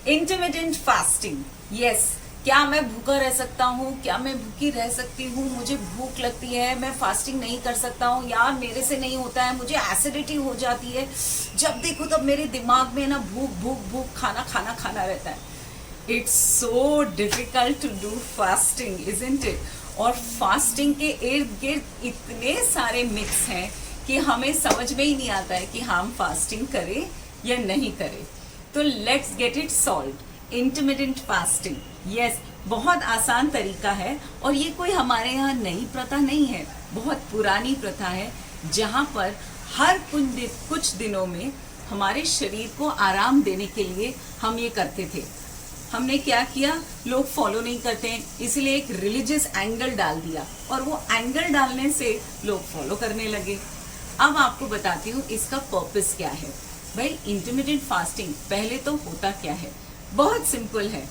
Intermittent fasting, yes. क्या मैं भूखा रह सकता हूँ? क्या मैं भूखी रह सकती हूँ? मुझे भूख लगती है, मैं फास्टिंग नहीं कर सकता हूँ, यार मेरे से नहीं होता है, मुझे एसिडिटी हो जाती है, जब देखो तब मेरे दिमाग में ना भूख भूख भूख, खाना खाना खाना रहता है। It's so difficult to do fasting, isn't it? और फास्टिंग के इर्द गिर्द इतने सारे मिथ्स हैं कि हमें समझ में ही नहीं आता है कि हम फास्टिंग करें या नहीं करें। तो let's get it solve. Intermittent fasting, yes, बहुत आसान तरीका है और ये कोई हमारे यहाँ नई प्रथा नहीं है, बहुत पुरानी प्रथा है, जहाँ पर हर कुछ दिनों में हमारे शरीर को आराम देने के लिए हम ये करते थे। हमने क्या किया, लोग फॉलो नहीं करते हैं इसलिए एक रिलीजियस एंगल डाल दिया और वो एंगल डालने से लोग फॉलो करने लगे। अब आपको बताती हूँ इसका पर्पस क्या है। भाई, इंटरमिटेंट फास्टिंग पहले तो होता क्या है, बहुत सिंपल है।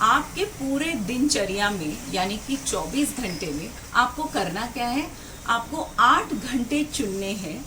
आपके पूरे दिनचर्या में यानी कि 24 घंटे में आपको करना क्या है, आपको 8 घंटे चुनने हैं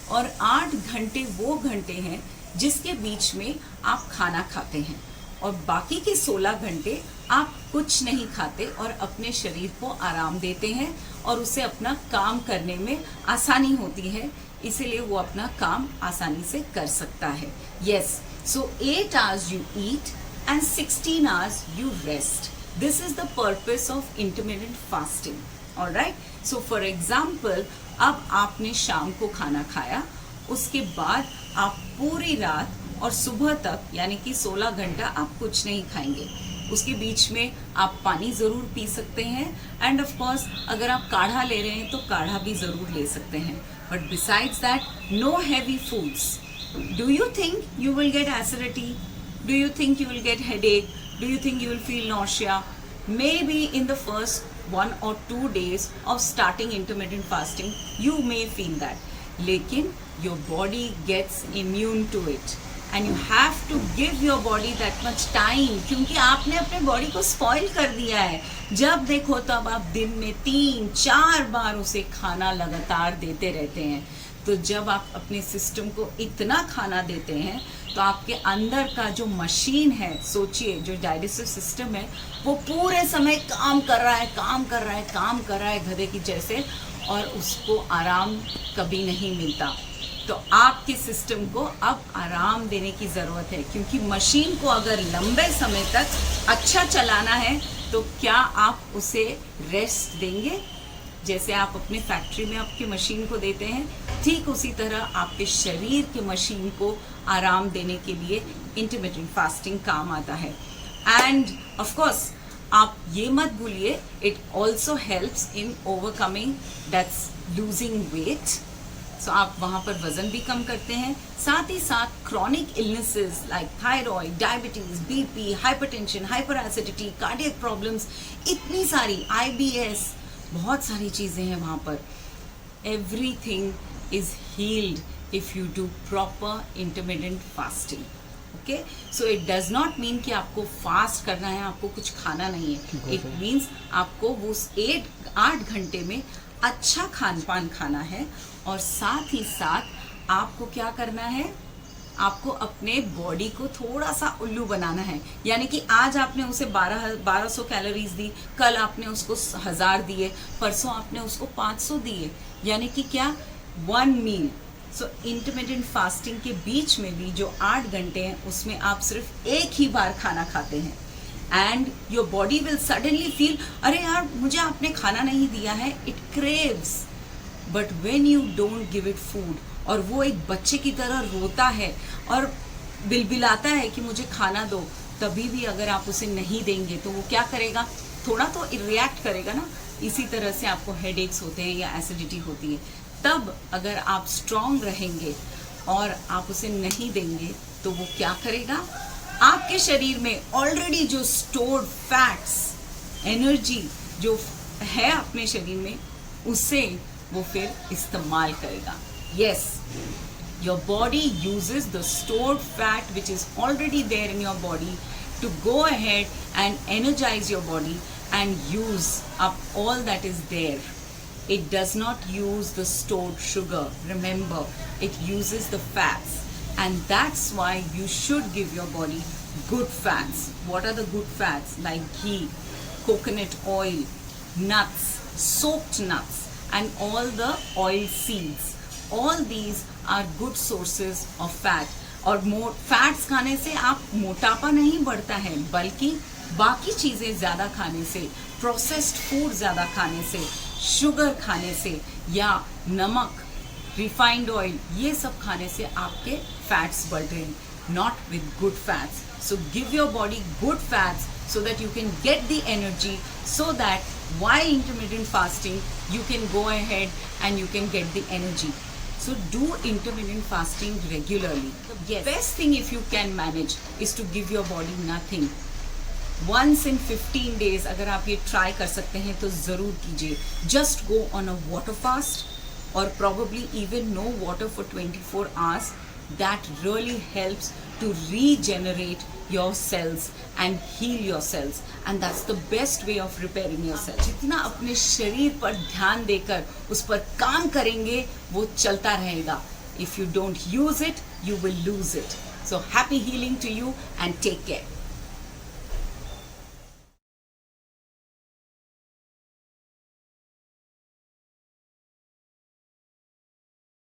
और 8 घंटे वो घंटे हैं जिसके बीच में आप खाना खाते हैं और बाकी के 16 घंटे आप कुछ नहीं खाते और अपने शरीर को आराम देते हैं और उसे अपना काम करने में आसानी होती है, इसीलिए वो अपना काम आसानी से कर सकता है। Yes, so 8 hours you eat and 16 hours you rest. This is the purpose of intermittent fasting. Alright? So for example, अब आपने शाम को खाना खाया, उसके बाद आप पूरी रात और सुबह तक यानी कि 16 घंटा आप कुछ नहीं खाएंगे। उसके बीच में आप पानी ज़रूर पी सकते हैं एंड ऑफ कोर्स अगर आप काढ़ा ले रहे हैं तो काढ़ा भी ज़रूर ले सकते हैं। But besides that, know heavy foods. Do you think you will get acidity? Do you think you will get headache? Do you think you will feel nausea? Maybe in the first 1 or 2 days of starting intermittent fasting, you may feel that. लेकिन your body gets immune to it and you have to give your body that much time, क्योंकि आपने अपने body को spoil कर दिया है। जब देखो तब आप दिन में 3-4 बार उसे खाना लगातार देते रहते हैं। तो जब आप अपने सिस्टम को इतना खाना देते हैं तो आपके अंदर का जो मशीन है, सोचिए जो डाइजेस्टिव सिस्टम है, वो पूरे समय काम कर रहा है गधे की जैसे, और उसको आराम कभी नहीं मिलता। तो आपके सिस्टम को अब आराम देने की ज़रूरत है, क्योंकि मशीन को अगर लंबे समय तक अच्छा चलाना है तो क्या आप उसे रेस्ट देंगे? जैसे आप अपने फैक्ट्री में आपकी मशीन को देते हैं, ठीक उसी तरह आपके शरीर के मशीन को आराम देने के लिए इंटरमिटेंट फास्टिंग काम आता है। एंड ऑफ कोर्स आप ये मत भूलिए, it also helps in overcoming that's losing weight. So आप वहाँ पर वजन भी कम करते हैं, साथ ही साथ chronic illnesses like thyroid, diabetes, BP, hypertension, hyper acidity, cardiac problems, इतनी सारी IBS, बहुत सारी चीज़ें हैं वहाँ पर। Everything is healed if you do proper intermittent fasting. Okay, so it does not mean कि आपको फास्ट करना है, आपको कुछ खाना नहीं है। इट मीन्स आपको वो 8 घंटे में अच्छा खान पान खाना है और साथ ही साथ आपको क्या करना है, आपको अपने बॉडी को थोड़ा सा उल्लू बनाना है। यानी कि आज आपने उसे 1200 कैलोरीज दी, कल आपने उसको 1000 दिए, परसों आपने उसको 500 दिए, यानी कि क्या, 1 मील। सो इंटरमिटेंट फास्टिंग के बीच में भी जो 8 घंटे हैं उसमें आप सिर्फ एक ही बार खाना खाते हैं and your body will suddenly feel, अरे यार मुझे आपने खाना नहीं दिया है, it craves. But when you don't give it food, और वो एक बच्चे की तरह रोता है और बिलबिलाता है कि मुझे खाना दो, तभी भी अगर आप उसे नहीं देंगे तो वो क्या करेगा, थोड़ा तो रिएक्ट करेगा ना। इसी तरह से आपको हेडेक्स होते हैं या एसिडिटी होती है। तब अगर आप स्ट्रांग रहेंगे और आप उसे नहीं देंगे तो वो क्या करेगा, आपके शरीर में ऑलरेडी जो स्टोर्ड फैट्स, एनर्जी जो है अपने शरीर में, उससे वो फिर इस्तेमाल करेगा। Yes, your body uses the stored fat which is already there in your body to go ahead and energize your body and use up all that is there. It does not use the stored sugar. Remember, it uses the fats, and that's why you should give your body good fats. What are the good fats? Like ghee, coconut oil, nuts, soaked nuts, and all the oil seeds. All these are good sources of fat. और fats खाने से आप मोटापा नहीं बढ़ता है, बल्कि बाकी चीजें ज्यादा खाने से, प्रोसेस्ड फूड ज्यादा खाने से, शुगर खाने से या नमक, रिफाइंड ऑयल, ये सब खाने से आपके फैट्स बढ़ रहे हैं, not with good fats. So give your body good fats so that you can get the energy, so that while intermittent fasting you can go ahead and you can get the energy. So do intermittent fasting regularly. The best thing if you can manage is to give your body nothing. Once in 15 days अगर आप ये try कर सकते हैं तो ज़रूर कीजिए. Just go on a water fast or probably even no water for 24 hours. That really helps to regenerate your cells and heal your cells, and that's the best way of repairing yourself. जितना अपने शरीर पर ध्यान देकर उस पर काम करेंगे वो चलता रहेगा. If you don't use it, you will lose it. So happy healing to you and take care.